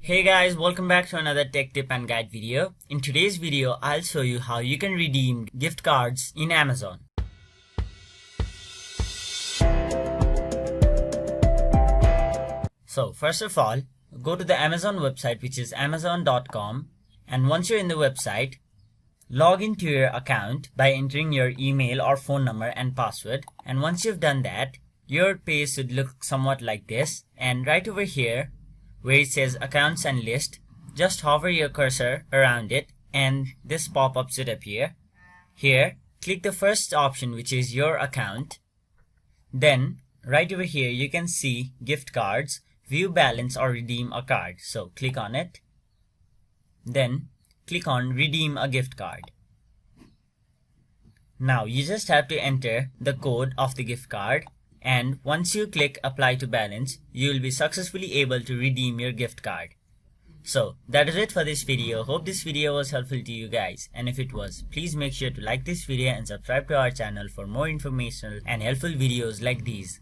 Hey guys, welcome back to another tech tip and guide video. In today's video, I'll show you how you can redeem gift cards in Amazon. So first of all, go to the Amazon website, which is amazon.com, and once you're in the website, log into your account by entering your email or phone number and password. And once you've done that, your page should look somewhat like this. And right over here, where it says accounts and list, just hover your cursor around it and this pop-up should appear. Here, click the first option, which is your account. Then, right over here, you can see gift cards, view balance or redeem a card. So click on it. Then, click on redeem a gift card. Now, you just have to enter the code of the gift card. And once you click apply to balance, you will be successfully able to redeem your gift card. So that is it for this video. Hope this video was helpful to you guys. And if it was, please make sure to like this video and subscribe to our channel for more informational and helpful videos like these.